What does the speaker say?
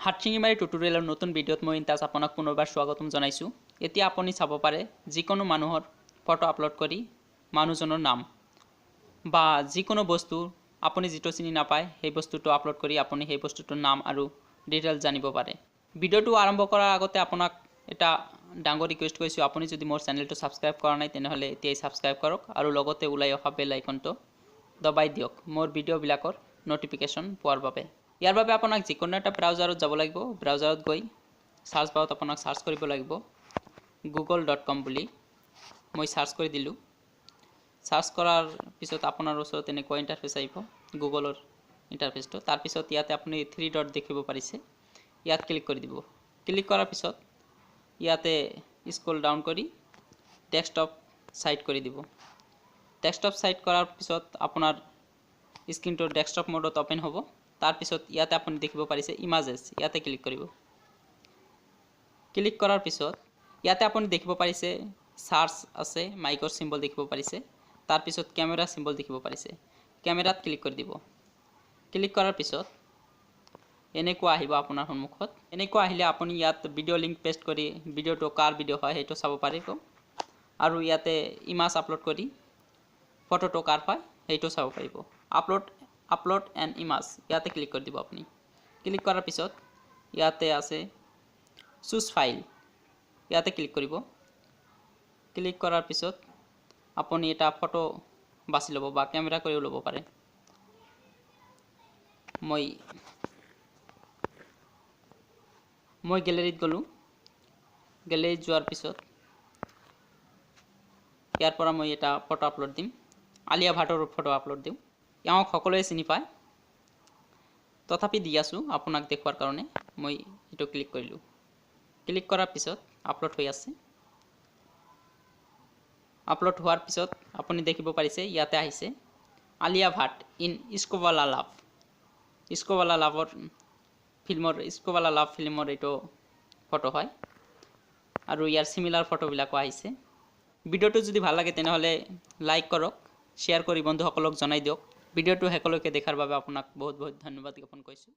হাতশিঙিমাৰী টিউটোৰিয়েলৰ নতুন ভিডিঅ'ত মই ইন্তাজ আপোনাক পুনৰবাৰ স্বাগতম জনাইছো। এতিয়া আপুনি চাব পাৰে যিকোনো মানুহৰ ফটো আপলোড কৰি মানুহজনৰ নাম বা যিকোনো বস্তু আপুনি যেটো চিনি নাপায় সেই বস্তুটো আপলোড কৰি আপুনি সেই বস্তুটোৰ নাম আৰু ডিটেইলছ জানিব পাৰে। ভিডিঅ'টো আৰম্ভ কৰাৰ আগতে আপোনাক এটা ডাঙৰ ৰিকুৱেষ্ট কৰিছো, আপুনি যদি মোৰ চেনেলটো সাবস্ক্ৰাইব কৰা নাই তেনেহলে এতিয়াই সাবস্ক্ৰাইব কৰক আৰু লগতে ওলাই অহা বেল আইকনটো দবাই দিয়ক মোৰ ভিডিঅ'বিলাকৰ নটিফিকেশন পোৱাৰ বাবে। ইয়াৰ বাবে আপোনাক যিকোনো এটা ব্ৰাউজাৰত যাব লাগিব। ব্ৰাউজাৰত গৈ সাৰ্চ বাৰত আপোনাক সাৰ্চ কৰিব লাগিব google.com বুলি। মই সাৰ্চ কৰি দিলো। সাৰ্চ কৰাৰ পিছত আপোনাৰ ওচৰত এনেকুৱা ইন্টাৰফেস আহিব গুগলৰ ইন্টাৰফেসটো। তাৰ পিছত ইয়াতে আপুনি 3 ডট দেখিব পাৰিছে, ইয়াত ক্লিক কৰি দিব। ক্লিক কৰাৰ পিছত ইয়াতে স্ক্ৰল ডাউন কৰি ডেস্কটপ সাইড কৰি দিব। ডেস্কটপ সাইড কৰাৰ পিছত আপোনাৰ স্ক্ৰীনটো ডেস্কটপ মোডত ওপেন হ'ব। তাৰ পিছত ইয়াতে আপুনি দেখিব পাৰিছে ইমেজেস, ইয়াতে ক্লিক কৰিব। ক্লিক কৰাৰ পিছত ইয়াতে আপুনি দেখিব পাৰিছে সাৰ্চ আছে, মাইকৰ সিম্বল দেখিব পাৰিছে। তাৰ পিছত ক্যামেৰা সিম্বল দেখিব পাৰিছে, ক্যামেৰাত ক্লিক কৰি দিব। ক্লিক কৰাৰ পিছত এনেকুৱা আহিব আপোনাৰ সন্মুখত। এনেকুৱা আহিলে আপুনি ইয়াত ভিডিও লিংক পেস্ট কৰি ভিডিওটো কাৰ ভিডিও হয় হেটো চাব পাৰিব আৰু ইয়াতে ইমেজ আপলোড কৰি ফটোটো কাৰ হয় হেটো চাব পাৰিব। আপলোড এন ইমেজ, ইয়াতে ক্লিক কৰি দিব আপুনি। ক্লিক কৰাৰ পিছত ইয়াতে আছে চুজ ফাইল, ইয়াতে ক্লিক কৰিব। ক্লিক কৰাৰ পিছত আপুনি এটা ফটো বাছি ল'ব বা ক্যামেৰা কৰিও ল'ব পাৰে। মই গ্যালাৰীত গলো। গ্যালাৰীত যোৱাৰ পিছত ইয়াৰ পৰা মই এটা ফটো আপলোড দিম। আলিয়া ভাটৰ ফটো আপলোড দিম। ইয়াক সকলোৱে চিনি পায়, তথাপি দি আছো আপোনাক দেখুৱাৰ কাৰণে। মই এটো ক্লিক কৰিলো। ক্লিক কৰাৰ পিছত আপলোড হৈ আছে। আপলোড হোৱাৰ পিছত আপুনি দেখিব পাৰিছে ইয়াতে আহিছে আলিয়া ভাট ইন ইস্কোৱালা লাভ। ইস্কোৱালা লাভৰ ফিল্মৰ এটো ফটো হয় আৰু ইয়াৰ সিমিলাৰ ফটোবিলাকো আহিছে। ভিডিওটো যদি ভাল লাগে তেনেহলে লাইক কৰক, শ্বেয়াৰ কৰি বন্ধুসকলক জনাই দিয়ক। ভিডিওটো হেকলৈকে দেখাৰ বাবে আপোনাক বহুত বহুত ধন্যবাদ জ্ঞাপন কৰিছো।